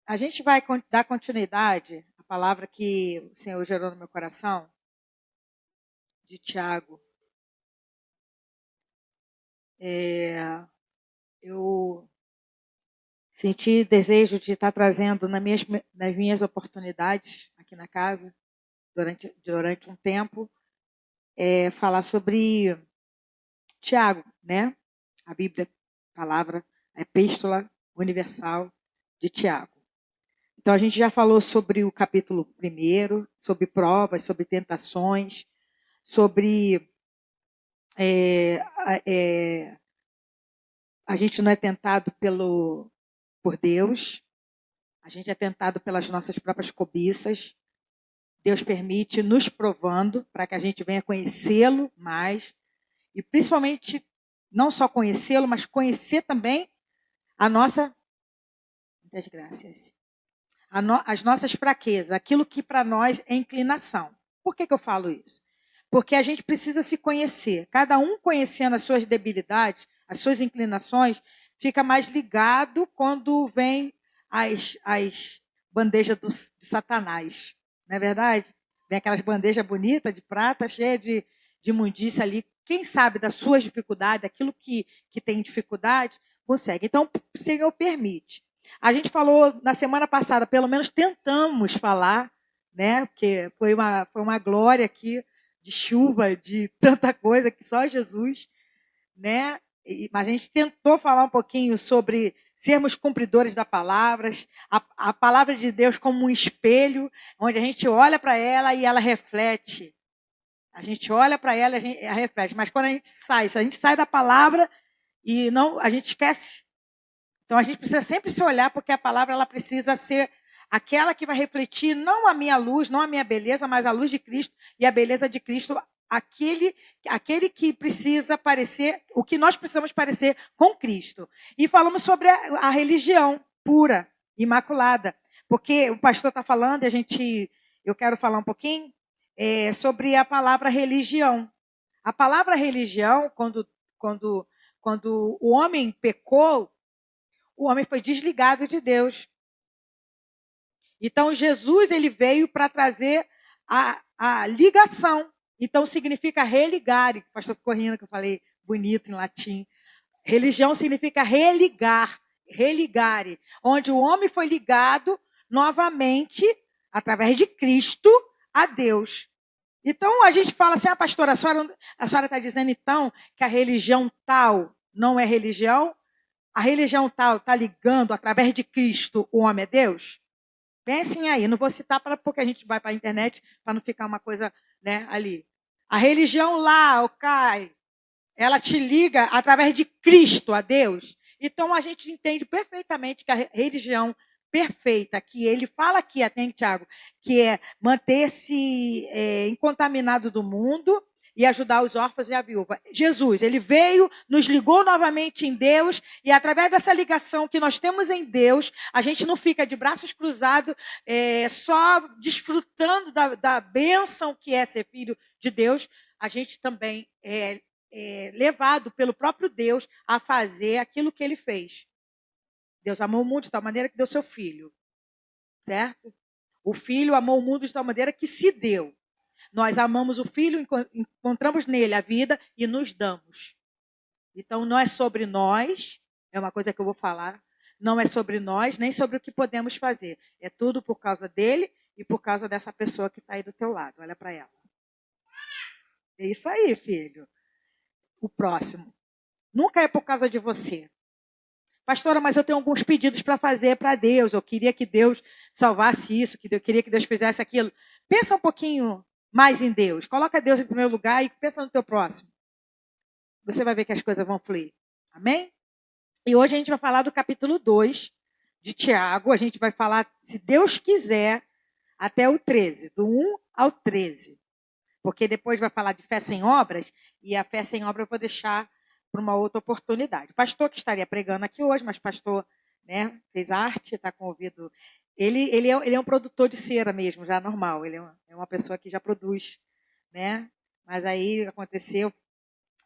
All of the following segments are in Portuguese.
A gente vai dar continuidade à palavra que o Senhor gerou no meu coração, de Tiago. Eu senti desejo de estar trazendo nas minhas oportunidades aqui na casa, durante um tempo, falar sobre Tiago, né? A Bíblia, a palavra, a epístola universal de Tiago. Então, a gente já falou sobre o capítulo 1, sobre provas, sobre tentações, sobre a gente não é tentado por Deus, a gente é tentado pelas nossas próprias cobiças. Deus permite nos provando para que a gente venha conhecê-lo mais e principalmente não só conhecê-lo, mas conhecer também a nossa, muitas graças, as nossas fraquezas, aquilo que para nós é inclinação. Por que eu falo isso? Porque a gente precisa se conhecer. Cada um conhecendo as suas debilidades, as suas inclinações, fica mais ligado quando vem as bandejas de Satanás. Não é verdade? Vem aquelas bandejas bonitas de prata, cheias de imundícia ali. Quem sabe das suas dificuldades, aquilo que tem dificuldade, consegue. Então, o Senhor permite. A gente falou na semana passada, pelo menos tentamos falar, né? Porque foi uma glória aqui de chuva, de tanta coisa que só Jesus, né? Mas a gente tentou falar um pouquinho sobre sermos cumpridores da palavra, a palavra de Deus como um espelho, onde a gente olha para ela e ela reflete. A gente olha para ela e ela reflete. Mas quando a gente sai da palavra e não, a gente esquece. Então a gente precisa sempre se olhar, porque a palavra ela precisa ser aquela que vai refletir não a minha luz, não a minha beleza, mas a luz de Cristo e a beleza de Cristo, aquele que precisa parecer, o que nós precisamos parecer com Cristo. E falamos sobre a religião pura, imaculada, porque o pastor está falando e eu quero falar um pouquinho sobre a palavra religião. A palavra religião, quando o homem pecou, o homem foi desligado de Deus. Então, Jesus ele veio para trazer a ligação. Então, significa religar. O pastor Corrina, que eu falei bonito em latim. Religião significa religar, religare. Onde o homem foi ligado novamente, através de Cristo, a Deus. Então, a gente fala assim, pastora, a senhora está dizendo, então, que a religião tal não é religião? A religião tal está ligando, através de Cristo, o homem é Deus? Pensem aí, não vou citar porque a gente vai para a internet para não ficar uma coisa, né, ali. A religião lá, ela te liga através de Cristo a Deus. Então a gente entende perfeitamente que a religião perfeita, que ele fala aqui, até Tiago, que é manter-se incontaminado do mundo e ajudar os órfãos e a viúva. Jesus, ele veio, nos ligou novamente em Deus, e através dessa ligação que nós temos em Deus, a gente não fica de braços cruzados, só desfrutando da bênção que é ser filho de Deus, a gente também é levado pelo próprio Deus a fazer aquilo que ele fez. Deus amou o mundo de tal maneira que deu seu filho, certo? O filho amou o mundo de tal maneira que se deu. Nós amamos o filho, encontramos nele a vida e nos damos. Então, não é sobre nós, é uma coisa que eu vou falar, não é sobre nós, nem sobre o que podemos fazer. É tudo por causa dele e por causa dessa pessoa que está aí do teu lado. Olha para ela. É isso aí, filho. O próximo. Nunca é por causa de você. Pastora, mas eu tenho alguns pedidos para fazer para Deus. Eu queria que Deus salvasse isso, eu queria que Deus fizesse aquilo. Pensa um pouquinho mais em Deus. Coloca Deus em primeiro lugar e pensa no teu próximo. Você vai ver que as coisas vão fluir. Amém? E hoje a gente vai falar do capítulo 2 de Tiago. A gente vai falar, se Deus quiser, até o 13, do 1 ao 13. Porque depois vai falar de fé sem obras, e a fé sem obras eu vou deixar para uma outra oportunidade. O pastor que estaria pregando aqui hoje, mas pastor, né, fez arte, está com o ouvido... Ele é um produtor de cera mesmo, já normal. Ele é uma pessoa que já produz, né? Mas aí aconteceu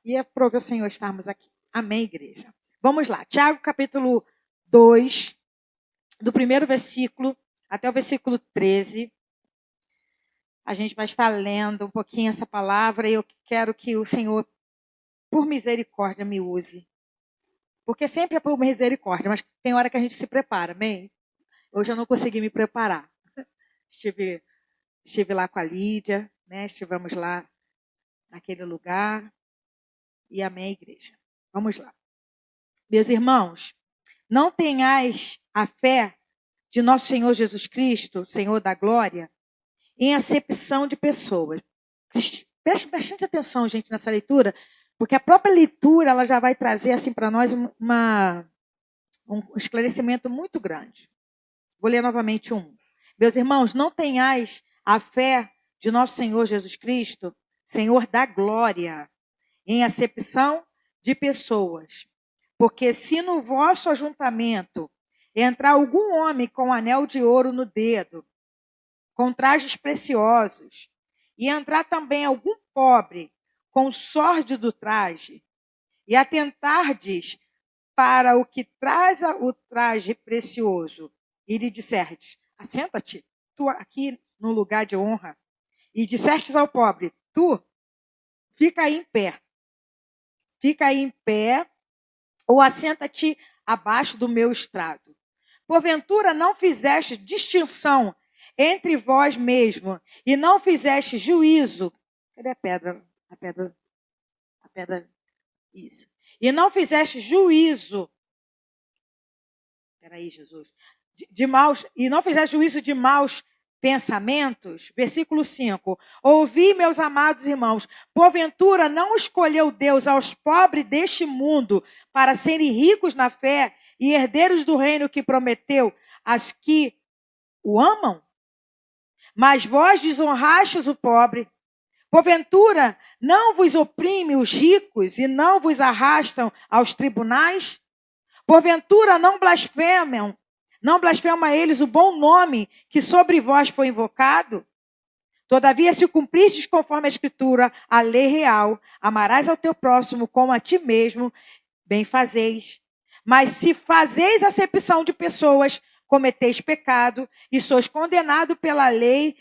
e aprove o Senhor estarmos aqui. Amém, igreja? Vamos lá. Tiago, capítulo 2, do primeiro versículo até o versículo 13. A gente vai estar lendo um pouquinho essa palavra e eu quero que o Senhor, por misericórdia, me use. Porque sempre é por misericórdia, mas tem hora que a gente se prepara, amém? Hoje eu não consegui me preparar. Estive lá com a Lídia, né? Estivemos lá naquele lugar. E amém, igreja. Vamos lá. Meus irmãos, não tenhais a fé de nosso Senhor Jesus Cristo, Senhor da glória, em acepção de pessoas. Preste bastante atenção, gente, nessa leitura, porque a própria leitura ela já vai trazer assim para nós um esclarecimento muito grande. Vou ler novamente um. Meus irmãos, não tenhais a fé de nosso Senhor Jesus Cristo, Senhor da glória, em acepção de pessoas. Porque se no vosso ajuntamento entrar algum homem com anel de ouro no dedo, com trajes preciosos, e entrar também algum pobre com sórdido traje, e atentardes para o que traz o traje precioso, e lhe disserdes, assenta-te, tu aqui no lugar de honra, e dissestes ao pobre, tu, fica aí em pé, ou assenta-te abaixo do meu estrado. Porventura não fizeste distinção entre vós mesmo, e não fizeste juízo. Cadê a pedra? A pedra, isso. E não fizeste juízo. Espera aí, Jesus. De maus, e não fizeste juízo de maus pensamentos. Versículo 5. Ouvi, meus amados irmãos, porventura não escolheu Deus aos pobres deste mundo para serem ricos na fé e herdeiros do reino que prometeu aos que o amam? Mas vós desonrastes o pobre. Porventura não vos oprime os ricos e não vos arrastam aos tribunais? Porventura não blasfema eles o bom nome que sobre vós foi invocado? Todavia, se cumpristes conforme a Escritura, a lei real, amarás ao teu próximo como a ti mesmo, bem fazeis. Mas se fazeis acepção de pessoas, cometeis pecado e sois condenados pela lei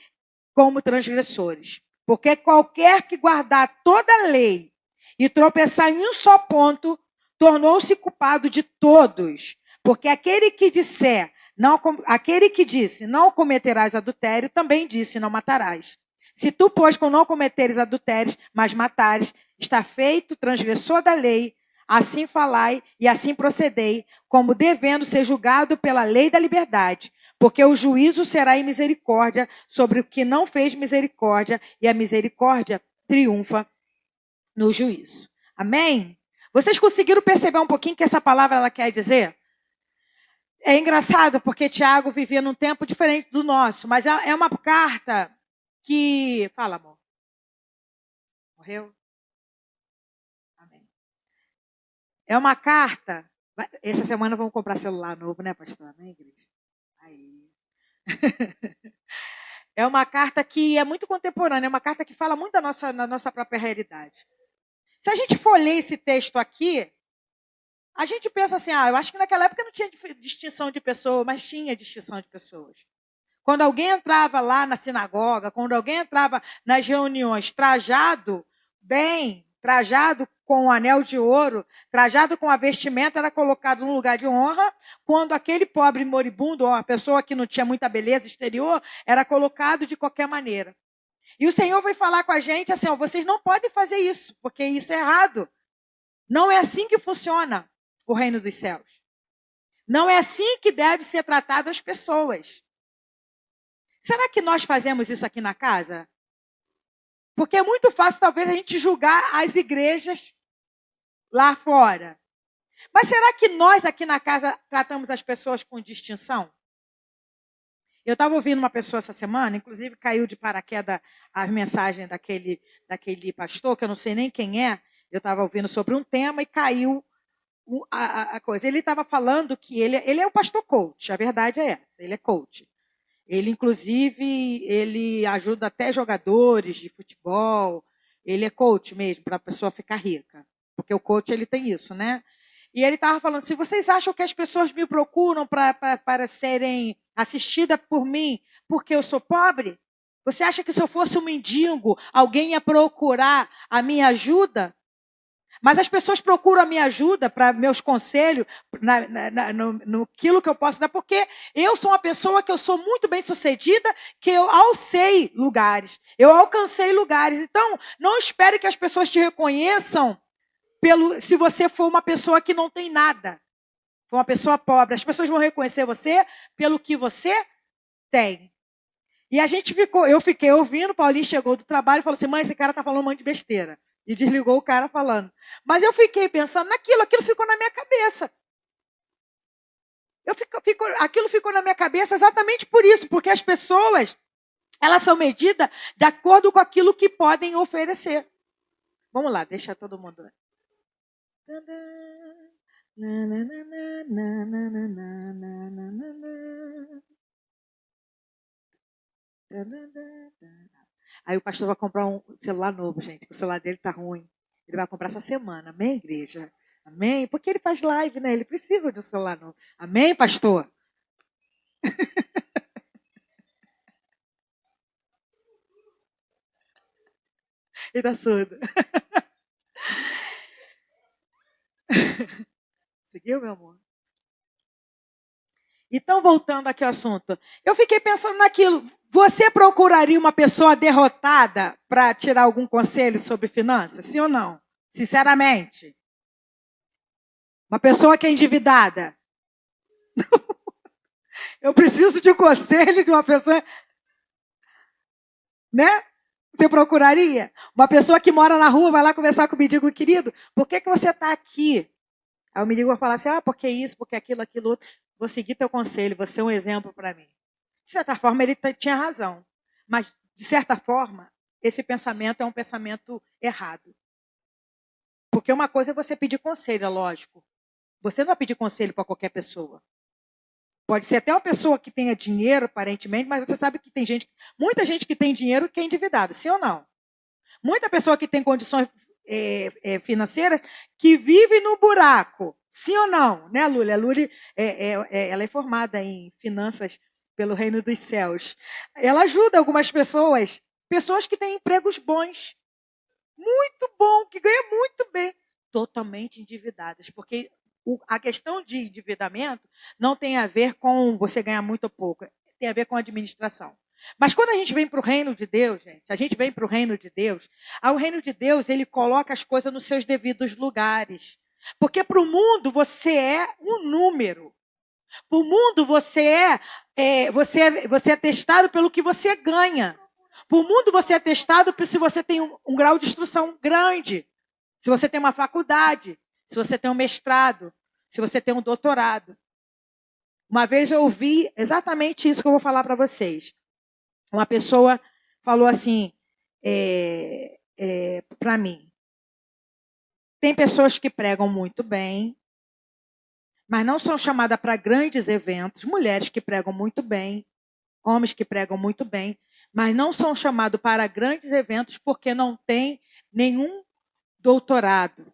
como transgressores. Porque qualquer que guardar toda a lei e tropeçar em um só ponto, tornou-se culpado de todos. Porque aquele que disse, não cometerás adultério, também disse, não matarás. Se tu, pois, com não cometeres adultérios, mas matares, está feito transgressor da lei, assim falai e assim procedei, como devendo ser julgado pela lei da liberdade. Porque o juízo será em misericórdia sobre o que não fez misericórdia, e a misericórdia triunfa no juízo. Amém? Vocês conseguiram perceber um pouquinho o que essa palavra ela quer dizer? É engraçado porque Tiago vivia num tempo diferente do nosso, mas é uma carta que... Fala, amor. Morreu? Amém. É uma carta... Essa semana vamos comprar celular novo, né, pastor? Amém, igreja? Aí. É uma carta que é muito contemporânea, é uma carta que fala muito da nossa própria realidade. Se a gente for ler esse texto aqui, a gente pensa assim, eu acho que naquela época não tinha distinção de pessoas, mas tinha distinção de pessoas. Quando alguém entrava lá na sinagoga, quando alguém entrava nas reuniões trajado bem, trajado com o anel de ouro, trajado com a vestimenta, era colocado num lugar de honra. Quando aquele pobre moribundo, ou a pessoa que não tinha muita beleza exterior, era colocado de qualquer maneira. E o Senhor vai falar com a gente assim, vocês não podem fazer isso, porque isso é errado. Não é assim que funciona o reino dos céus. Não é assim que deve ser tratado as pessoas. Será que nós fazemos isso aqui na casa? Porque é muito fácil, talvez, a gente julgar as igrejas lá fora. Mas será que nós aqui na casa tratamos as pessoas com distinção? Eu estava ouvindo uma pessoa essa semana, inclusive caiu de paraquedas a mensagem daquele pastor, que eu não sei nem quem é. Eu estava ouvindo sobre um tema e caiu a coisa. Ele estava falando que ele é o pastor coach, a verdade é essa, ele é coach. Ele, inclusive, ele ajuda até jogadores de futebol. Ele é coach mesmo, para a pessoa ficar rica. Porque o coach, ele tem isso, né? E ele estava falando, se vocês acham que as pessoas me procuram para serem assistidas por mim porque eu sou pobre, você acha que se eu fosse um mendigo, alguém ia procurar a minha ajuda? Mas as pessoas procuram a minha ajuda para meus conselhos, no aquilo que eu posso dar, porque eu sou uma pessoa que eu sou muito bem sucedida, que eu alcei lugares, eu alcancei lugares. Então, não espere que as pessoas te reconheçam se você for uma pessoa que não tem nada, for uma pessoa pobre. As pessoas vão reconhecer você pelo que você tem. E eu fiquei ouvindo, Paulinho chegou do trabalho e falou assim, mãe, esse cara está falando um monte de besteira. E desligou o cara falando. Mas eu fiquei pensando naquilo, aquilo ficou na minha cabeça. Aquilo ficou na minha cabeça exatamente por isso, porque as pessoas, elas são medidas de acordo com aquilo que podem oferecer. Vamos lá, deixa todo mundo. Aí o pastor vai comprar um celular novo, gente, que o celular dele tá ruim. Ele vai comprar essa semana. Amém, igreja? Amém? Porque ele faz live, né? Ele precisa de um celular novo. Amém, pastor? Ele tá surdo. Seguiu, meu amor? Então, voltando aqui ao assunto. Eu fiquei pensando naquilo. Você procuraria uma pessoa derrotada para tirar algum conselho sobre finanças? Sim ou não? Sinceramente. Uma pessoa que é endividada. Eu preciso de um conselho de uma pessoa, né? Você procuraria? Uma pessoa que mora na rua vai lá conversar comigo e digo, querido, por que você está aqui? Aí o mendigo vai falar assim, porque isso, porque aquilo, aquilo outro. Vou seguir teu conselho, você é um exemplo para mim. De certa forma, ele tinha razão. Mas, de certa forma, esse pensamento é um pensamento errado. Porque uma coisa é você pedir conselho, é lógico. Você não vai pedir conselho para qualquer pessoa. Pode ser até uma pessoa que tenha dinheiro, aparentemente, mas você sabe que tem muita gente que tem dinheiro que é endividada, sim ou não? Muita pessoa que tem condições financeiras que vive no buraco, sim ou não? Né, Lúlia? A Lúlia, ela é formada em finanças pelo reino dos céus. Ela ajuda algumas pessoas que têm empregos bons, muito bom, que ganham muito bem, totalmente endividadas, porque a questão de endividamento não tem a ver com você ganhar muito ou pouco, tem a ver com a administração. Mas quando a gente vem para o reino de Deus, gente, a gente vem para o reino de Deus, o reino de Deus, ele coloca as coisas nos seus devidos lugares. Porque para o mundo você é um número. Para o mundo você é testado pelo que você ganha. Para o mundo você é testado se você tem um grau de instrução grande, se você tem uma faculdade, se você tem um mestrado, se você tem um doutorado. Uma vez eu ouvi exatamente isso que eu vou falar para vocês. Uma pessoa falou assim para mim. Tem pessoas que pregam muito bem, mas não são chamadas para grandes eventos. Mulheres que pregam muito bem, homens que pregam muito bem, mas não são chamados para grandes eventos porque não têm nenhum doutorado.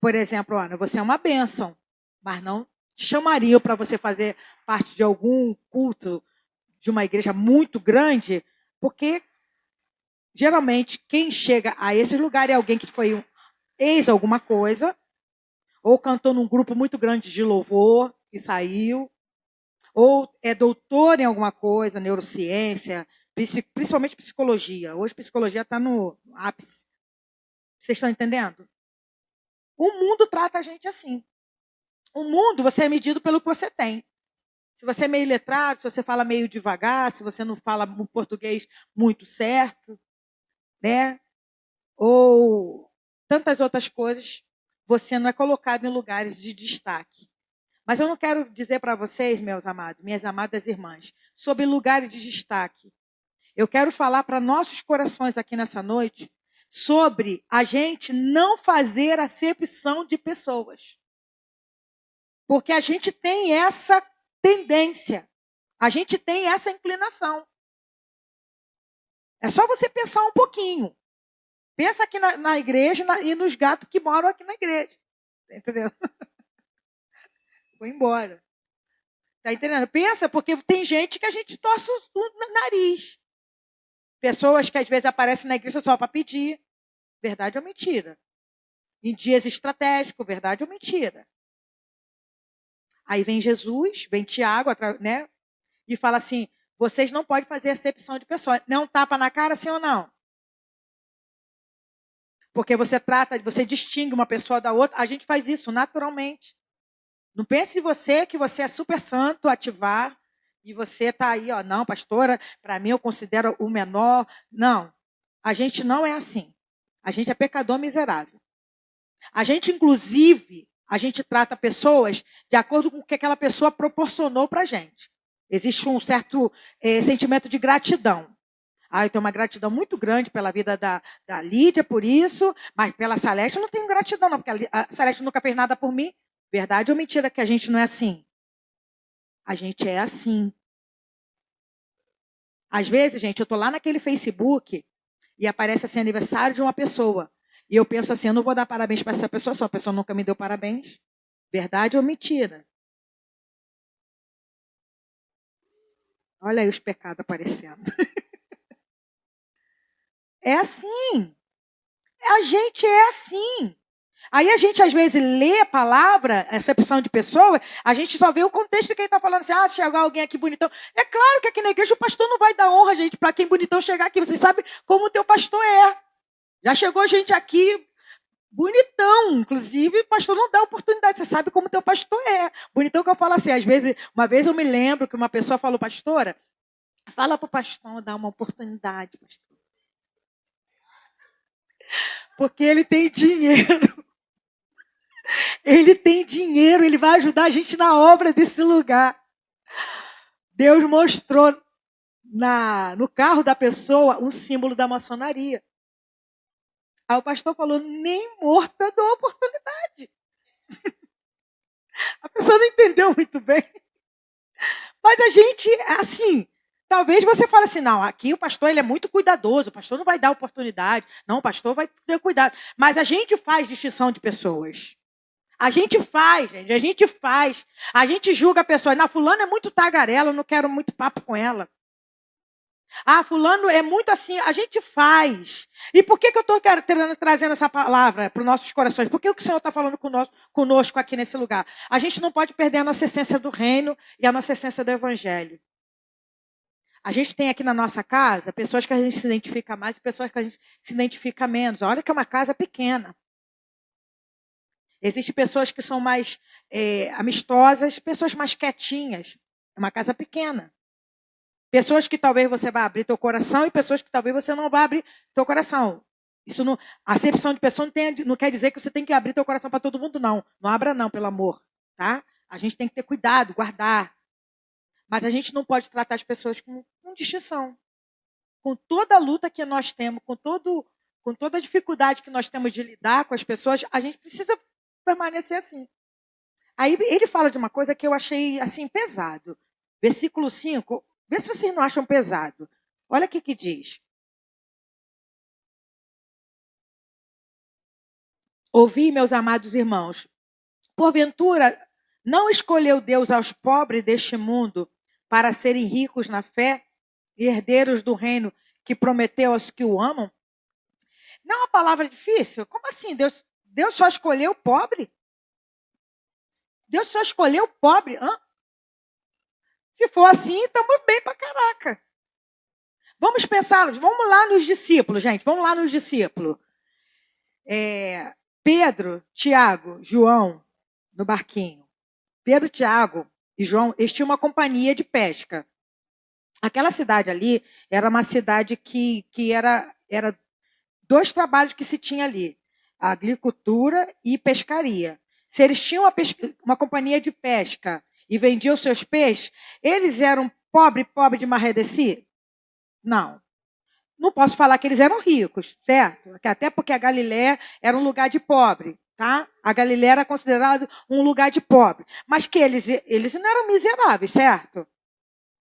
Por exemplo, Ana, você é uma bênção, mas não te chamariam para você fazer parte de algum culto de uma igreja muito grande, porque geralmente quem chega a esse lugar é alguém que foi ex alguma coisa, ou cantou num grupo muito grande de louvor e saiu, ou é doutor em alguma coisa, neurociência, principalmente psicologia. Hoje psicologia está no ápice. Vocês estão entendendo? O mundo trata a gente assim. O mundo, você é medido pelo que você tem. Se você é meio letrado, se você fala meio devagar, se você não fala um português muito certo, né? Ou tantas outras coisas, você não é colocado em lugares de destaque. Mas eu não quero dizer para vocês, meus amados, minhas amadas irmãs, sobre lugares de destaque. Eu quero falar para nossos corações aqui nessa noite sobre a gente não fazer acepção de pessoas. Porque a gente tem essa tendência, a gente tem essa inclinação. É só você pensar um pouquinho. Pensa aqui na igreja e nos gatos que moram aqui na igreja. Tá entendendo? Vou embora. Tá entendendo? Pensa, porque tem gente que a gente torce o nariz. Pessoas que às vezes aparecem na igreja só para pedir. Verdade ou mentira? Em dias estratégicos, verdade ou mentira? Aí vem Jesus, vem Tiago, né? E fala assim, vocês não podem fazer acepção de pessoas. Não tapa na cara, sim ou não? Porque você distingue uma pessoa da outra. A gente faz isso naturalmente. Não pense em você que você é super santo, ativar, e você está aí, ó, não, pastora, para mim eu considero o menor. Não, a gente não é assim. A gente é pecador miserável. A gente, inclusive, a gente trata pessoas de acordo com o que aquela pessoa proporcionou para a gente. Existe um certo sentimento de gratidão. Eu tenho uma gratidão muito grande pela vida da Lídia, por isso, mas pela Celeste eu não tenho gratidão, não, porque a Celeste nunca fez nada por mim. Verdade ou mentira que a gente não é assim? A gente é assim. Às vezes, gente, eu estou lá naquele Facebook e aparece assim, aniversário de uma pessoa. E eu penso assim, eu não vou dar parabéns para essa pessoa, só a pessoa nunca me deu parabéns. Verdade ou mentira? Olha aí os pecados aparecendo. É assim. A gente é assim. Aí a gente, às vezes, lê a palavra, acepção de pessoa, a gente só vê o contexto que ele está falando assim, se chegar alguém aqui bonitão. É claro que aqui na igreja o pastor não vai dar honra, gente, para quem bonitão chegar aqui. Você sabe como o teu pastor é. Já chegou gente aqui bonitão, inclusive o pastor não dá oportunidade. Você sabe como o teu pastor é. Bonitão que eu falo assim, às vezes, uma vez eu me lembro que uma pessoa falou, pastora, fala para o pastor dar uma oportunidade, pastor. Porque ele tem dinheiro. Ele tem dinheiro, ele vai ajudar a gente na obra desse lugar. Deus mostrou no carro da pessoa um símbolo da maçonaria. Aí o pastor falou, nem morto eu dou oportunidade. A pessoa não entendeu muito bem. Mas a gente, assim, talvez você fale assim, não, aqui o pastor ele é muito cuidadoso, o pastor não vai dar oportunidade. Não, o pastor vai ter cuidado. Mas a gente faz distinção de pessoas. A gente faz, gente, a gente faz. A gente julga a pessoa. Não, fulano é muito tagarela, eu não quero muito papo com ela. Fulano é muito assim, a gente faz. E por que eu estou trazendo essa palavra para os nossos corações? Por que o Senhor está falando conosco aqui nesse lugar? A gente não pode perder a nossa essência do reino e a nossa essência do evangelho. A gente tem aqui na nossa casa pessoas que a gente se identifica mais e pessoas que a gente se identifica menos. Olha que é uma casa pequena. Existem pessoas que são mais amistosas, pessoas mais quietinhas. É uma casa pequena. Pessoas que talvez você vai abrir teu coração e pessoas que talvez você não vai abrir teu coração. Isso não, a acepção de pessoa não quer dizer que você tem que abrir teu coração para todo mundo, não. Não abra não, pelo amor. Tá? A gente tem que ter cuidado, guardar. Mas a gente não pode tratar as pessoas com distinção. Com toda a luta que nós temos, com toda a dificuldade que nós temos de lidar com as pessoas, a gente precisa permanecer assim. Aí ele fala de uma coisa que eu achei assim pesado. Versículo 5, vê se vocês não acham pesado. Olha o que diz. Ouvi, meus amados irmãos, porventura não escolheu Deus aos pobres deste mundo para serem ricos na fé e herdeiros do reino que prometeu aos que o amam? Não é uma palavra difícil? Como assim? Deus só escolheu o pobre? Deus só escolheu o pobre? Se for assim, estamos bem pra caraca. Vamos pensar, vamos lá nos discípulos, gente. Vamos lá nos discípulos. Pedro, Tiago, João, no barquinho. Pedro, Tiago e João, eles tinham uma companhia de pesca. Aquela cidade ali era uma cidade que era dois trabalhos que se tinha ali. A agricultura e pescaria. Se eles tinham uma companhia de pesca e vendiam seus peixes, eles eram pobre de marredeci? Não. Não posso falar que eles eram ricos, certo? Até porque a Galiléia era um lugar de pobre, tá? A Galiléia era considerada um lugar de pobre. Mas que eles não eram miseráveis, certo?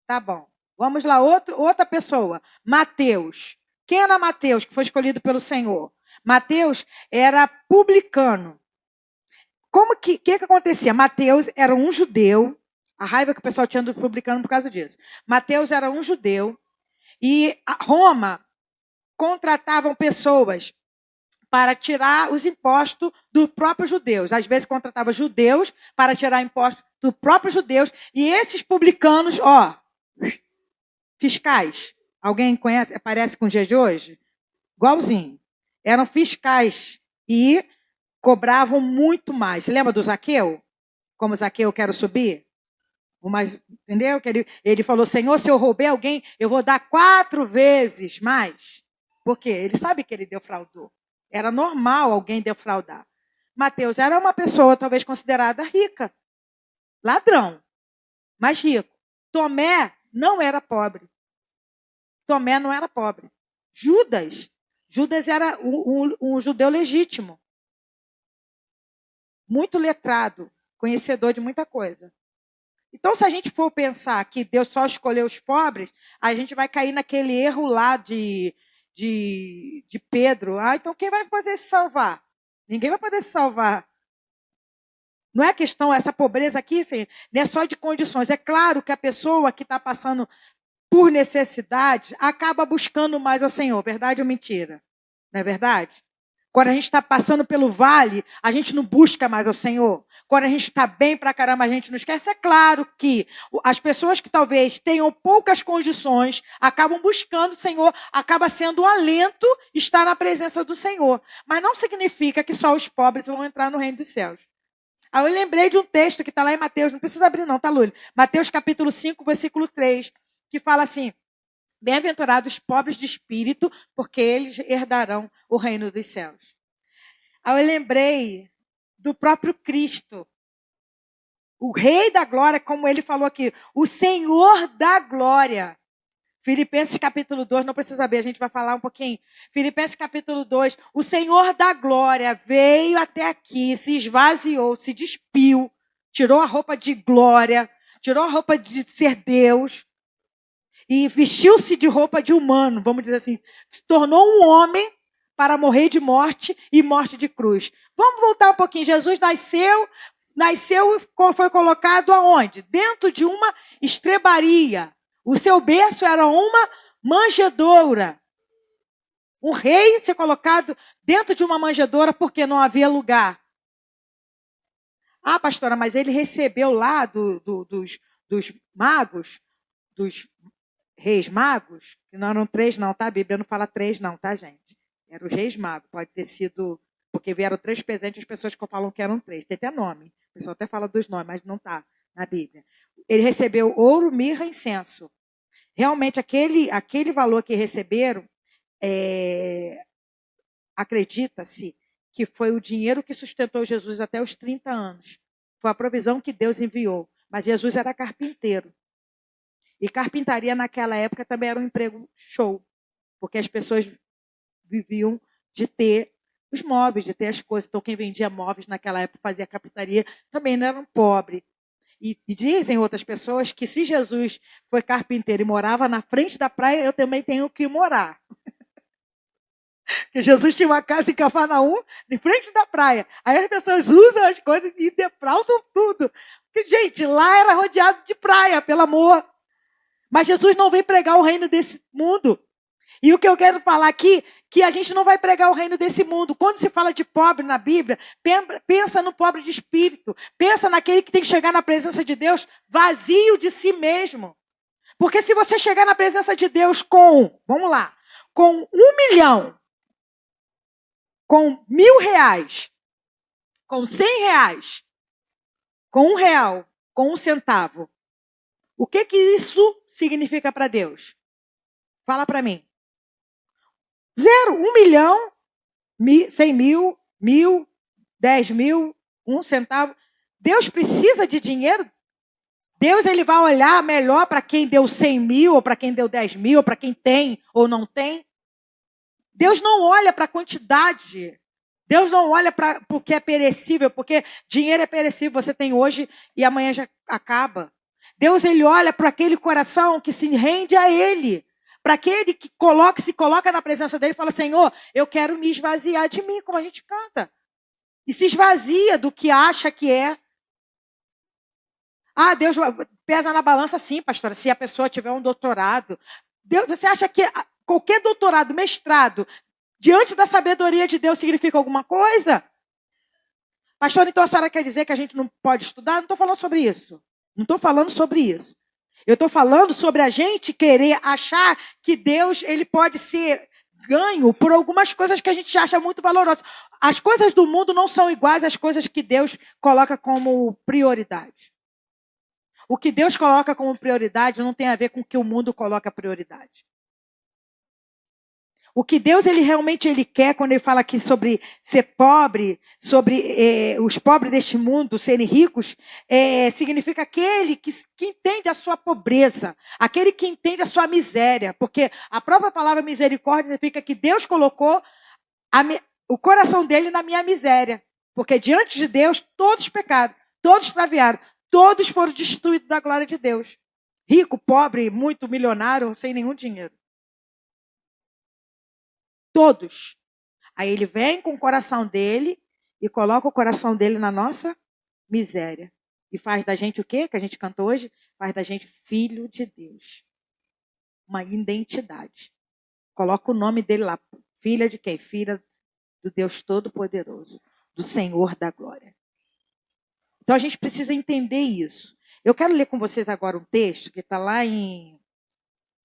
Tá bom. Vamos lá, outra pessoa. Mateus. Quem era Mateus, que foi escolhido pelo Senhor? Mateus era publicano. Como que acontecia? Mateus era um judeu, a raiva que o pessoal tinha do publicano por causa disso. Mateus era um judeu e Roma contratavam pessoas para tirar os impostos dos próprios judeus. Às vezes contratava judeus para tirar impostos dos próprios judeus. E esses publicanos, fiscais. Alguém conhece, parece com o dia de hoje? Igualzinho. Eram fiscais e cobravam muito mais. Você lembra do Zaqueu? Como Zaqueu, quero subir? Entendeu? Ele falou, Senhor, se eu roubei alguém, eu vou dar 4 vezes mais. Por quê? Ele sabe que ele defraudou. Era normal alguém defraudar. Mateus era uma pessoa talvez considerada rica. Ladrão, mas rico. Tomé não era pobre. Tomé não era pobre. Judas era um judeu legítimo. Muito letrado, conhecedor de muita coisa. Então, se a gente for pensar que Deus só escolheu os pobres, a gente vai cair naquele erro lá de Pedro. Então quem vai poder se salvar? Ninguém vai poder se salvar. Não é questão, essa pobreza aqui, assim, não é só de condições. É claro que a pessoa que está passando por necessidade acaba buscando mais ao Senhor. Verdade ou mentira? Não é verdade? Quando a gente está passando pelo vale, a gente não busca mais ao Senhor. Quando a gente está bem pra caramba, a gente não esquece. É claro que as pessoas que talvez tenham poucas condições acabam buscando o Senhor, acaba sendo um alento estar na presença do Senhor. Mas não significa que só os pobres vão entrar no reino dos céus. Aí eu lembrei de um texto que está lá em Mateus, não precisa abrir não, tá, Lúlia? Mateus capítulo 5, versículo 3, que fala assim, bem-aventurados os pobres de espírito, porque eles herdarão o reino dos céus. Aí eu lembrei do próprio Cristo. O Rei da Glória, como ele falou aqui, o Senhor da Glória. Filipenses capítulo 2, não precisa saber, a gente vai falar um pouquinho. Filipenses capítulo 2, o Senhor da Glória veio até aqui, se esvaziou, se despiu, tirou a roupa de glória, tirou a roupa de ser Deus e vestiu-se de roupa de humano, vamos dizer assim, se tornou um homem para morrer de morte e morte de cruz. Vamos voltar um pouquinho. Jesus nasceu e foi colocado aonde? Dentro de uma estrebaria. O seu berço era uma manjedoura. Um rei ser colocado dentro de uma manjedoura porque não havia lugar. Pastora, mas ele recebeu lá dos magos, dos reis magos, que não eram 3 não, tá? A Bíblia não fala 3 não, tá, gente? Eram os reis magos, pode ter sido, porque vieram 3 presentes, as pessoas que falam que eram 3, tem até nome, o pessoal até fala dos nomes, mas não está na Bíblia. Ele recebeu ouro, mirra e incenso. Realmente, aquele valor que receberam, acredita-se que foi o dinheiro que sustentou Jesus até os 30 anos. Foi a provisão que Deus enviou. Mas Jesus era carpinteiro. E carpintaria naquela época também era um emprego show. Porque as pessoas viviam de ter os móveis, de ter as coisas. Então, quem vendia móveis naquela época, fazia carpintaria, também não era um pobre. E dizem outras pessoas que se Jesus foi carpinteiro e morava na frente da praia, eu também tenho que morar. Porque Jesus tinha uma casa em Cafarnaum, de frente da praia. Aí as pessoas usam as coisas e defraudam tudo. Porque, gente, lá era rodeado de praia, pelo amor. Mas Jesus não veio pregar o reino desse mundo. E o que eu quero falar aqui, que a gente não vai pregar o reino desse mundo. Quando se fala de pobre na Bíblia, pensa no pobre de espírito. Pensa naquele que tem que chegar na presença de Deus vazio de si mesmo. Porque se você chegar na presença de Deus vamos lá, com 1 milhão, com 1.000 reais, com 100 reais, com R$1, com 1 centavo, o que isso significa para Deus? Fala para mim. 0, 1 milhão, 100 mil, 1.000, 10 mil, 1 centavo. Deus precisa de dinheiro? Deus ele vai olhar melhor para quem deu 100 mil, ou para quem deu 10 mil, ou para quem tem ou não tem? Deus não olha para a quantidade. Deus não olha para o que é perecível, porque dinheiro é perecível, você tem hoje e amanhã já acaba. Deus ele olha para aquele coração que se rende a Ele. Para aquele que se coloca na presença dele e fala, Senhor, eu quero me esvaziar de mim, como a gente canta. E se esvazia do que acha que é. Ah, Deus pesa na balança, sim, pastora, se a pessoa tiver um doutorado. Deus, você acha que qualquer doutorado, mestrado, diante da sabedoria de Deus significa alguma coisa? Pastor, então a senhora quer dizer que a gente não pode estudar? Não estou falando sobre isso. Não estou falando sobre isso. Eu estou falando sobre a gente querer achar que Deus ele pode ser ganho por algumas coisas que a gente acha muito valorosas. As coisas do mundo não são iguais às coisas que Deus coloca como prioridade. O que Deus coloca como prioridade não tem a ver com o que o mundo coloca prioridade. O que Deus ele realmente ele quer quando ele fala aqui sobre ser pobre, sobre os pobres deste mundo serem ricos, significa aquele que entende a sua pobreza, aquele que entende a sua miséria, porque a própria palavra misericórdia significa que Deus colocou o coração dele na minha miséria, porque diante de Deus todos pecaram, todos extraviaram, todos foram destituídos da glória de Deus. Rico, pobre, muito milionário, sem nenhum dinheiro. Todos. Aí ele vem com o coração dele e coloca o coração dele na nossa miséria. E faz da gente o quê? Que a gente cantou hoje? Faz da gente filho de Deus. Uma identidade. Coloca o nome dele lá. Filha de quem? Filha do Deus Todo-Poderoso. Do Senhor da Glória. Então a gente precisa entender isso. Eu quero ler com vocês agora um texto que está lá em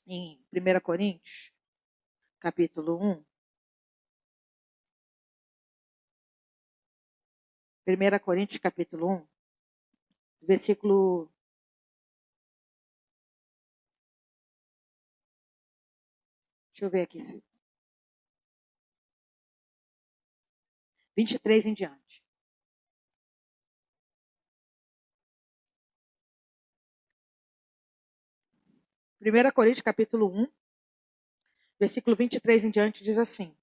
1 Coríntios, capítulo 1. 1 Coríntios, capítulo 1, versículo... Deixa eu ver aqui. 23 em diante. Primeira Coríntios, capítulo 1, versículo 23 em diante, diz assim.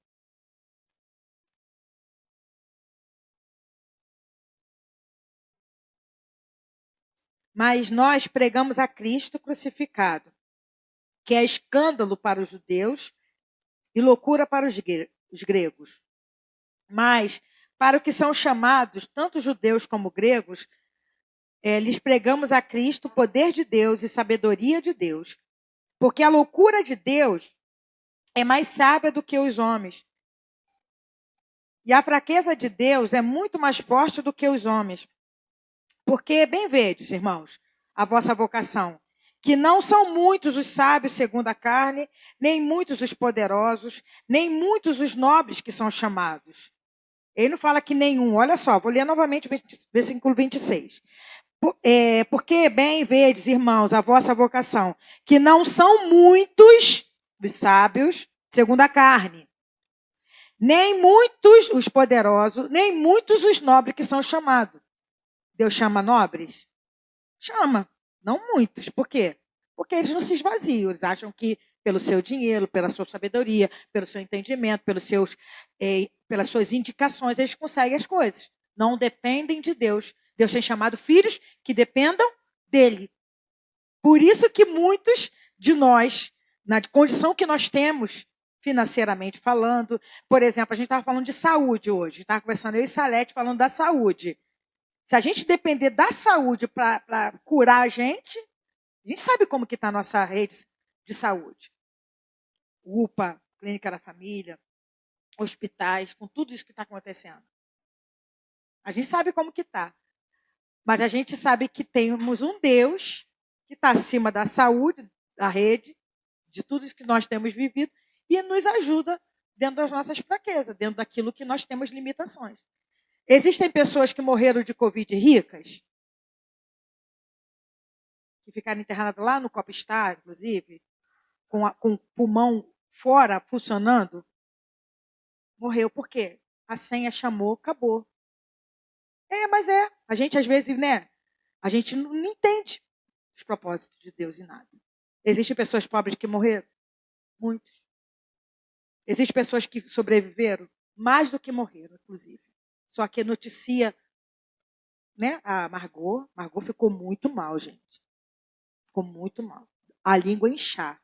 Mas nós pregamos a Cristo crucificado, que é escândalo para os judeus e loucura para os gregos. Mas para os que são chamados, tanto judeus como gregos, lhes pregamos a Cristo, poder de Deus e sabedoria de Deus. Porque a loucura de Deus é mais sábia do que os homens. E a fraqueza de Deus é muito mais forte do que os homens. Porque, bem vedes, irmãos, a vossa vocação, que não são muitos os sábios segundo a carne, nem muitos os poderosos, nem muitos os nobres que são chamados. Ele não fala que nenhum. Olha só, vou ler novamente o versículo 26. Porque bem vedes, irmãos, a vossa vocação, que não são muitos os sábios segundo a carne, nem muitos os poderosos, nem muitos os nobres que são chamados. Deus chama nobres? Chama, não muitos. Por quê? Porque eles não se esvaziam. Eles acham que pelo seu dinheiro, pela sua sabedoria, pelo seu entendimento, pelas suas indicações, eles conseguem as coisas. Não dependem de Deus. Deus tem chamado filhos que dependam dele. Por isso que muitos de nós, na condição que nós temos, financeiramente falando, por exemplo, a gente estava falando de saúde hoje. Estava conversando eu e Salete falando da saúde. Se a gente depender da saúde para curar a gente sabe como que está a nossa rede de saúde. UPA, Clínica da Família, hospitais, com tudo isso que está acontecendo. A gente sabe como que está. Mas a gente sabe que temos um Deus que está acima da saúde, da rede, de tudo isso que nós temos vivido, e nos ajuda dentro das nossas fraquezas, dentro daquilo que nós temos limitações. Existem pessoas que morreram de Covid ricas, que ficaram internadas lá no Copstar, inclusive, com o pulmão fora, funcionando. Morreu. Por quê? A senha chamou, acabou. Mas a gente às vezes, né? A gente não entende os propósitos de Deus em nada. Existem pessoas pobres que morreram? Muitos. Existem pessoas que sobreviveram? Mais do que morreram, inclusive. Só que noticia, né? A Margot ficou muito mal, gente. Ficou muito mal. A língua inchar.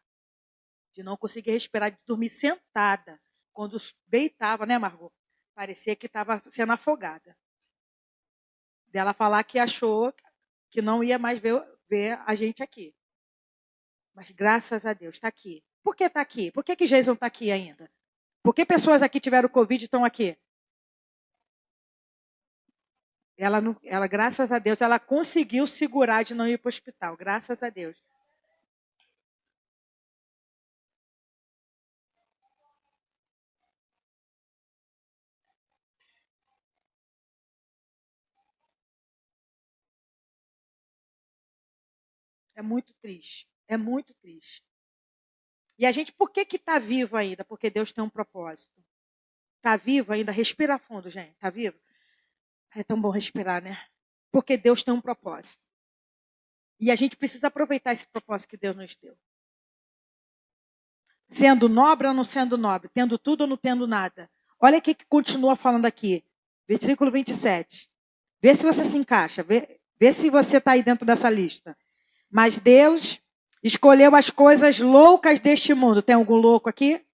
de não conseguir respirar, de dormir sentada. Quando deitava, né, Margot? Parecia que estava sendo afogada. Dela falar que achou que não ia mais ver a gente aqui. Mas graças a Deus, está aqui. Por que está aqui? Por que Jason está aqui ainda? Por que pessoas aqui tiveram Covid e estão aqui? Ela, graças a Deus, ela conseguiu segurar de não ir para o hospital. Graças a Deus. É muito triste. É muito triste. E a gente, por que está vivo ainda? Porque Deus tem um propósito. Está vivo ainda? Respira fundo, gente. Está vivo? É tão bom respirar, né? Porque Deus tem um propósito. E a gente precisa aproveitar esse propósito que Deus nos deu. Sendo nobre ou não sendo nobre, tendo tudo ou não tendo nada. Olha o que continua falando aqui. Versículo 27. Vê se você se encaixa. Vê se você está aí dentro dessa lista. Mas Deus escolheu as coisas loucas deste mundo. Tem algum louco aqui?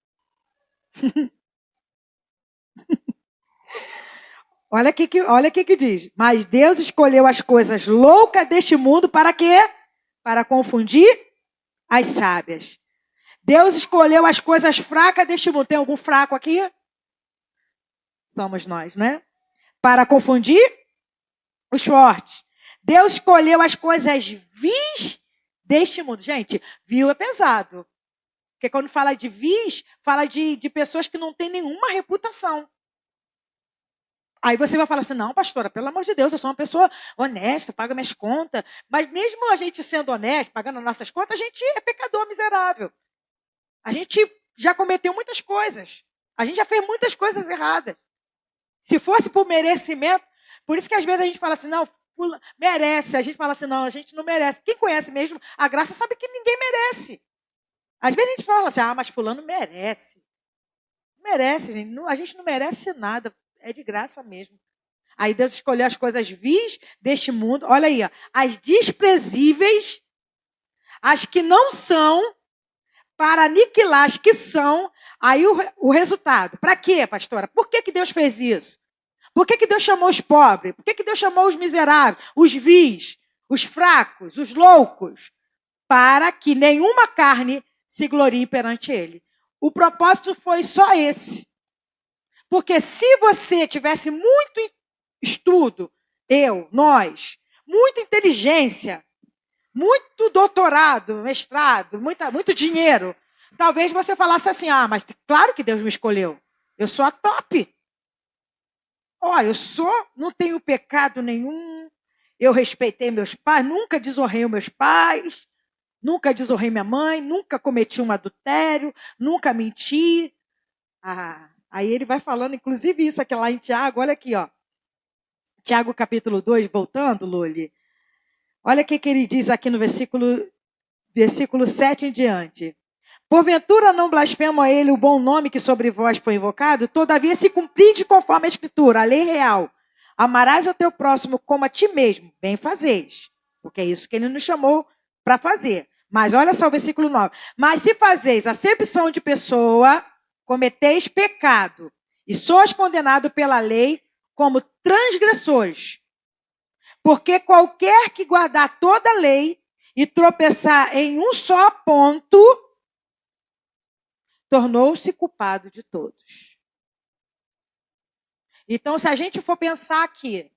Olha o que diz. Mas Deus escolheu as coisas loucas deste mundo para quê? Para confundir as sábias. Deus escolheu as coisas fracas deste mundo. Tem algum fraco aqui? Somos nós, né? Para confundir os fortes. Deus escolheu as coisas vis deste mundo. Gente, vil é pesado. Porque quando fala de vis, fala de pessoas que não têm nenhuma reputação. Aí você vai falar assim, não, pastora, pelo amor de Deus, eu sou uma pessoa honesta, pago minhas contas. Mas mesmo a gente sendo honesto, pagando as nossas contas, a gente é pecador miserável. A gente já cometeu muitas coisas. A gente já fez muitas coisas erradas. Se fosse por merecimento, por isso que às vezes a gente fala assim, não, merece. A gente fala assim, não, a gente não merece. Quem conhece mesmo a graça sabe que ninguém merece. Às vezes a gente fala assim, mas fulano merece. Merece, gente. A gente não merece nada. É de graça mesmo. Aí Deus escolheu as coisas vis deste mundo. Olha aí, ó, as desprezíveis, as que não são, para aniquilar as que são. Aí o resultado. Para quê, pastora? Por que Deus fez isso? Por que Deus chamou os pobres? Por que Deus chamou os miseráveis, os vis, os fracos, os loucos? Para que nenhuma carne se glorie perante ele. O propósito foi só esse. Porque se você tivesse muito estudo, nós, muita inteligência, muito doutorado, mestrado, muito dinheiro, talvez você falasse assim, mas claro que Deus me escolheu. Eu sou a top. Não tenho pecado nenhum, eu respeitei meus pais, nunca desonrei meus pais, nunca desonrei minha mãe, nunca cometi um adultério, nunca menti. Aí ele vai falando, inclusive isso aqui lá em Tiago, olha aqui, ó. Tiago capítulo 2, voltando, Luli. Olha o que ele diz aqui no versículo 7 em diante. Porventura não blasfema ele o bom nome que sobre vós foi invocado? Todavia se cumprise conforme a Escritura, a lei real. Amarás o teu próximo como a ti mesmo, bem fazeis. Porque é isso que ele nos chamou para fazer. Mas olha só o versículo 9. Mas se fazeis acepção de pessoa, cometeis pecado, e sois condenado pela lei como transgressores. Porque qualquer que guardar toda a lei e tropeçar em um só ponto, tornou-se culpado de todos. Então, se a gente for pensar aqui,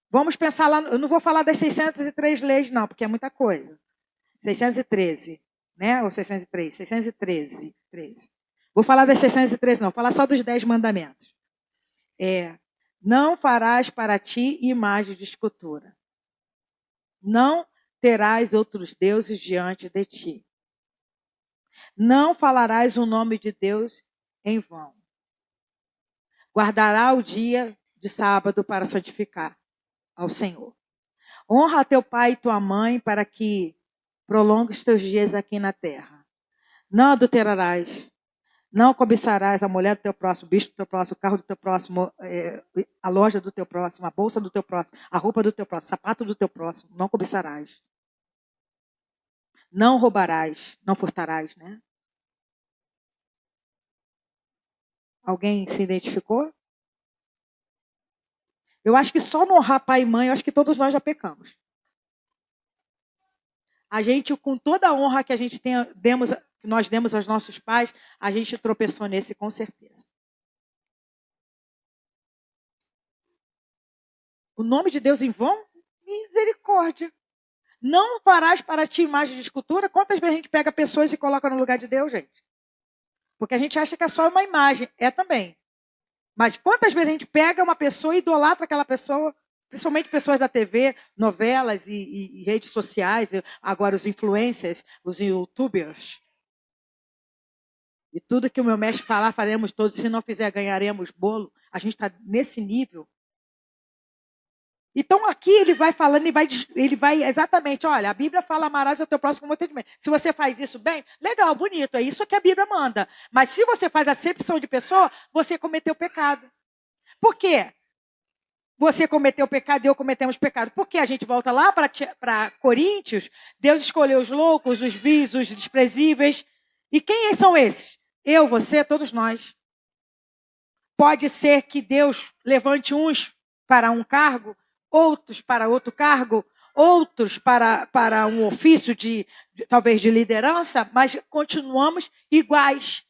vamos pensar lá, eu não vou falar das 603 leis não, porque é muita coisa. 613, né? Ou 603, 613. 13. Vou falar das 613 não, vou falar só dos 10 mandamentos. Não farás para ti imagem de escultura. Não terás outros deuses diante de ti. Não falarás o nome de Deus em vão. Guardará o dia de sábado para santificar ao Senhor. Honra a teu pai e tua mãe para que prolongues teus dias aqui na terra. Não adulterarás. Não cobiçarás a mulher do teu próximo, o bicho do teu próximo, o carro do teu próximo, a loja do teu próximo, a bolsa do teu próximo, a roupa do teu próximo, o sapato do teu próximo. Não cobiçarás. Não roubarás, não furtarás, né? Alguém se identificou? Eu acho que só no honrar pai e mãe, eu acho que todos nós já pecamos. A gente, com toda a honra que a gente que nós demos aos nossos pais, a gente tropeçou nesse com certeza. O nome de Deus em vão? Misericórdia. Não farás para ti imagem de escultura? Quantas vezes a gente pega pessoas e coloca no lugar de Deus, gente? Porque a gente acha que é só uma imagem. É também. Mas quantas vezes a gente pega uma pessoa e idolatra aquela pessoa, principalmente pessoas da TV, novelas e redes sociais, agora os influencers, os youtubers. E tudo que o meu mestre falar, faremos todos. Se não fizer, ganharemos bolo. A gente está nesse nível. Então aqui ele vai falando, ele vai exatamente, olha, a Bíblia fala, amarás ao teu próximo como entendimento. Se você faz isso bem, legal, bonito, é isso que a Bíblia manda. Mas se você faz acepção de pessoa, você cometeu pecado. Por quê? Você cometeu pecado e eu cometemos pecado. Porque a gente volta lá para Coríntios, Deus escolheu os loucos, os vis, os desprezíveis. E quem são esses? Eu, você, todos nós. Pode ser que Deus levante uns para um cargo, outros para outro cargo, outros para um ofício talvez de liderança, mas continuamos iguais.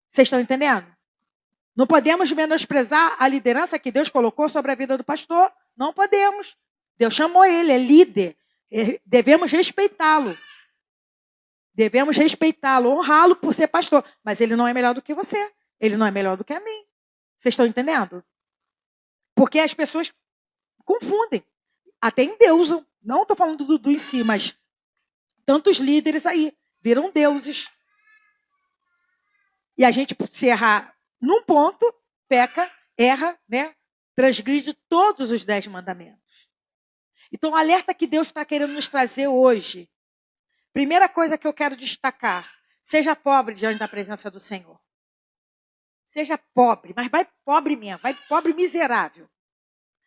Vocês estão entendendo? Não podemos menosprezar a liderança que Deus colocou sobre a vida do pastor. Não podemos. Deus chamou ele, é líder. Devemos respeitá-lo. Devemos respeitá-lo, honrá-lo por ser pastor. Mas ele não é melhor do que você. Ele não é melhor do que a mim. Vocês estão entendendo? Porque as pessoas confundem. Até endeusam. Não estou falando do em si, mas tantos líderes aí viram deuses. E a gente, se errar num ponto, peca, erra, né? Transgride todos os 10 mandamentos. Então, o alerta que Deus está querendo nos trazer hoje. Primeira coisa que eu quero destacar. Seja pobre diante da presença do Senhor. Seja pobre, mas vai pobre mesmo, vai pobre miserável.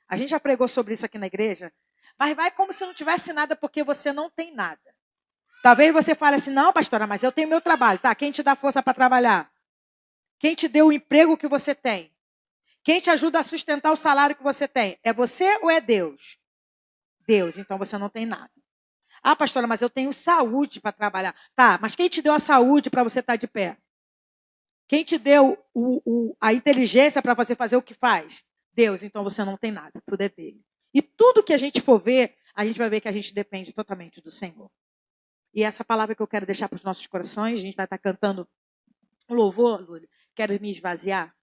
A gente já pregou sobre isso aqui na igreja, mas vai como se não tivesse nada porque você não tem nada. Talvez você fale assim, não, pastora, mas eu tenho meu trabalho. Tá, quem te dá força para trabalhar? Quem te deu o emprego que você tem? Quem te ajuda a sustentar o salário que você tem? É você ou é Deus? Deus, então você não tem nada. Ah, pastora, mas eu tenho saúde para trabalhar. Tá, mas quem te deu a saúde para você estar de pé? Quem te deu a inteligência para você fazer o que faz? Deus, então você não tem nada, tudo é dele. E tudo que a gente for ver, a gente vai ver que a gente depende totalmente do Senhor. E essa palavra que eu quero deixar para os nossos corações, a gente vai estar cantando um louvor, Lúlia, quero me esvaziar.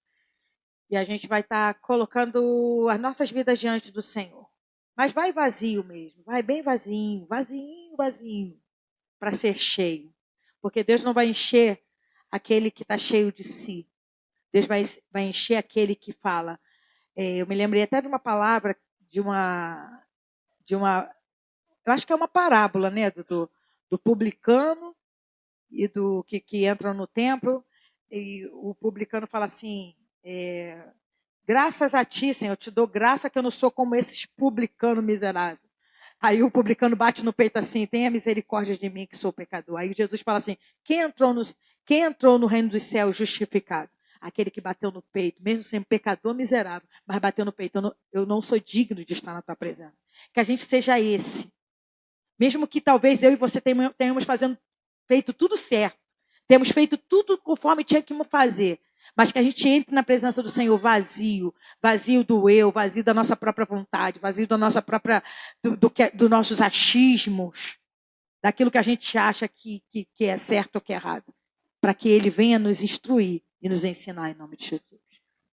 E a gente vai estar colocando as nossas vidas diante do Senhor. Mas vai vazio mesmo, vai bem vazinho, vazinho, para ser cheio. Porque Deus não vai encher aquele que está cheio de si. Deus vai encher aquele que fala. Eu me lembrei até de uma palavra, de uma eu acho que é uma parábola, né, do publicano e do que entram no templo. E o publicano fala assim, graças a ti, Senhor, eu te dou graça que eu não sou como esses publicanos miseráveis. Aí o publicano bate no peito assim, tenha misericórdia de mim que sou pecador. Aí Jesus fala assim, quem entrou no reino dos céus justificado? Aquele que bateu no peito, mesmo sendo pecador miserável, mas bateu no peito, eu não sou digno de estar na tua presença. Que a gente seja esse. Mesmo que talvez eu e você tenhamos feito tudo certo, temos feito tudo conforme tinha que fazer, mas que a gente entre na presença do Senhor vazio do eu, vazio da nossa própria vontade, vazio da nossa própria, dos nossos achismos, daquilo que a gente acha que é certo ou que é errado, para que Ele venha nos instruir e nos ensinar em nome de Jesus.